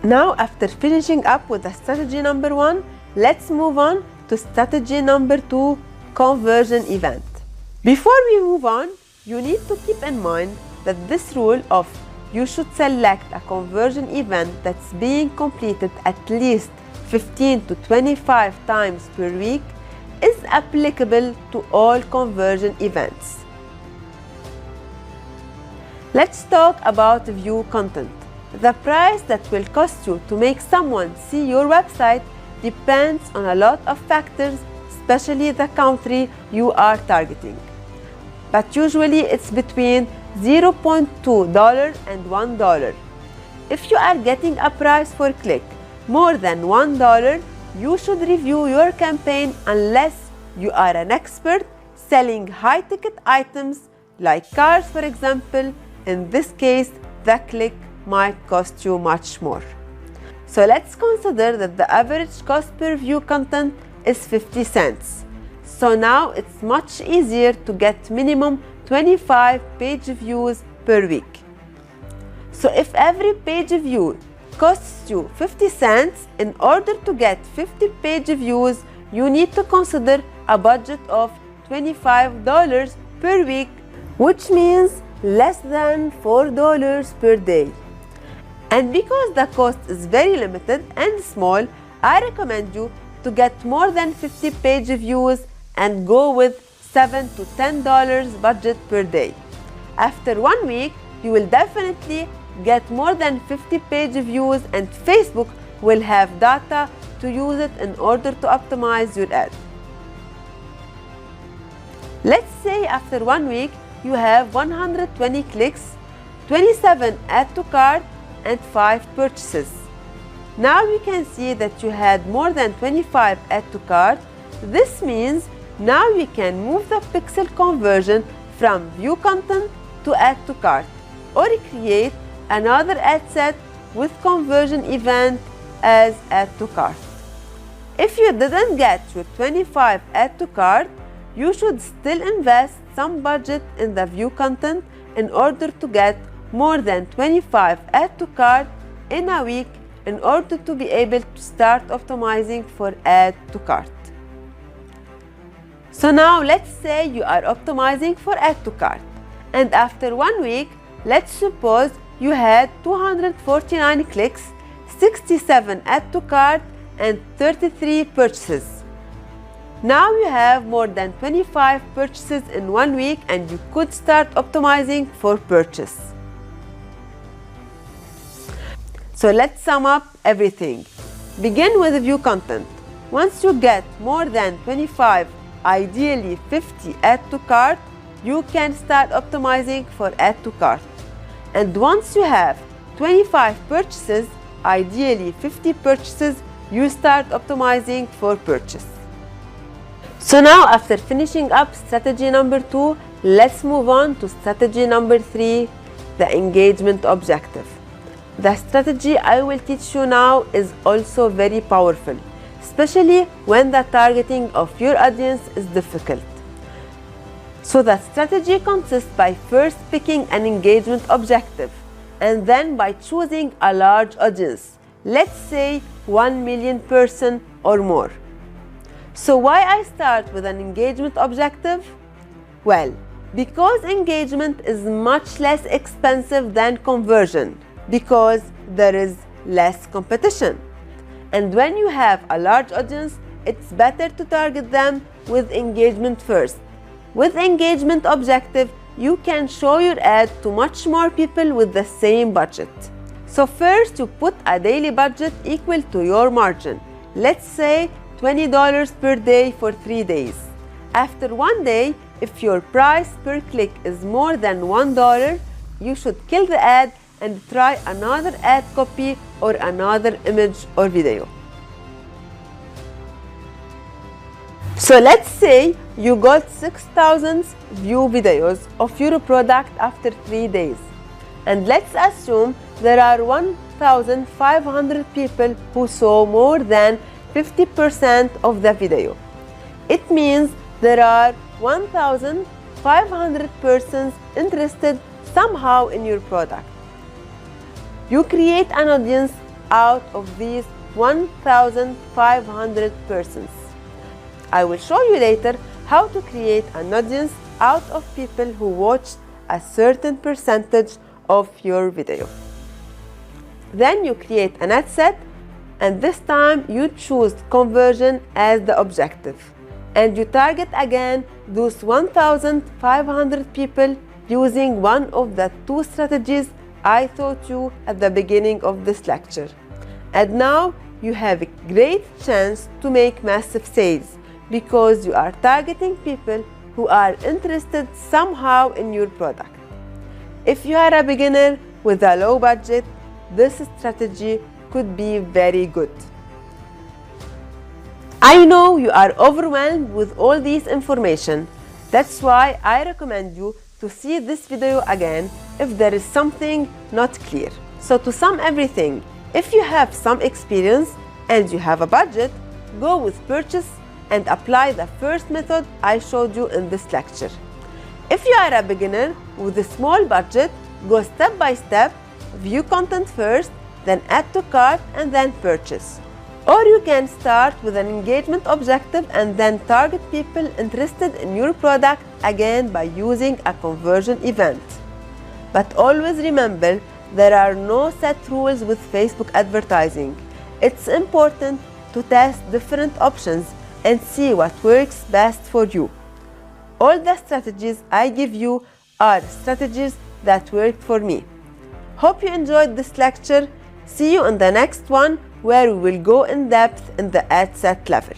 Now, after finishing up with the strategy number 1, let's move on to strategy number 2, conversion event. Before we move on, you need to keep in mind that this rule of you should select a conversion event that's being completed at least 15 to 25 times per week is applicable to all conversion events. Let's talk about view content. The price that will cost you to make someone see your website depends on a lot of factors, especially the country you are targeting. But usually it's between $0.2 and $1. If you are getting a price for click more than $1, you should review your campaign unless you are an expert selling high-ticket items like cars, for example. In this case, the click might cost you much more. So let's consider that the average cost per view content is 50 cents. So now it's much easier to get minimum 25 page views per week. So if every page view costs you 50 cents, in order to get 50 page views, you need to consider a budget of $25 per week, which means less than $4 per day. And because the cost is very limited and small, I recommend you to get more than 50 page views and go with $7 to $10 budget per day. After 1 week, you will definitely get more than 50 page views, and Facebook will have data to use it in order to optimize your ad. Let's say after 1 week, you have 120 clicks, 27 add to cart, and 5 purchases. Now you can see that you had more than 25 add to cart. This means now we can move the pixel conversion from view content to add to cart, or create another ad set with conversion event as add to cart. If you didn't get your 25 add to cart, you should still invest some budget in the view content in order to get more than 25 add to cart in a week in order to be able to start optimizing for add to cart. So now let's say you are optimizing for add to cart, and after 1 week, let's suppose you had 249 clicks, 67 add to cart, and 33 purchases. Now you have more than 25 purchases in 1 week, and you could start optimizing for purchase. So let's sum up everything. Begin with view content. Once you get more than 25, ideally 50 add to cart, you can start optimizing for add to cart. And once you have 25 purchases, ideally 50 purchases, you start optimizing for purchase. So now, after finishing up strategy number 2, let's move on to strategy number 3, the engagement objective. The strategy I will teach you now is also very powerful, especially when the targeting of your audience is difficult. So the strategy consists by first picking an engagement objective, and then by choosing a large audience, let's say 1 million person or more. So why I start with an engagement objective? Well, because engagement is much less expensive than conversion, because there is less competition. And when you have a large audience, it's better to target them with engagement first. With engagement objective, you can show your ad to much more people with the same budget. So first, you put a daily budget equal to your margin. Let's say $20 per day for 3 days. After 1 day, if your price per click is more than $1, you should kill the ad and try another ad copy or another image or video. So let's say you got 6,000 view videos of your product after 3 days. And let's assume there are 1,500 people who saw more than 50% of the video. It means there are 1,500 persons interested somehow in your product. You create an audience out of these 1,500 persons. I will show you later how to create an audience out of people who watched a certain percentage of your video. Then you create an ad set, and this time you choose conversion as the objective. And you target again those 1,500 people using one of the two strategies I taught you at the beginning of this lecture. And now you have a great chance to make massive sales because you are targeting people who are interested somehow in your product. If you are a beginner with a low budget, this strategy could be very good. I know you are overwhelmed with all this information. That's why I recommend you to see this video again if there is something not clear. So to sum everything, if you have some experience and you have a budget, go with purchase and apply the first method I showed you in this lecture. If you are a beginner with a small budget, go step by step, view content first, then add to cart and then purchase. Or you can start with an engagement objective and then target people interested in your product again by using a conversion event. But always remember, there are no set rules with Facebook advertising. It's important to test different options and see what works best for you. All the strategies I give you are strategies that worked for me. Hope you enjoyed this lecture. See you in the next one where we will go in depth in the ad set level.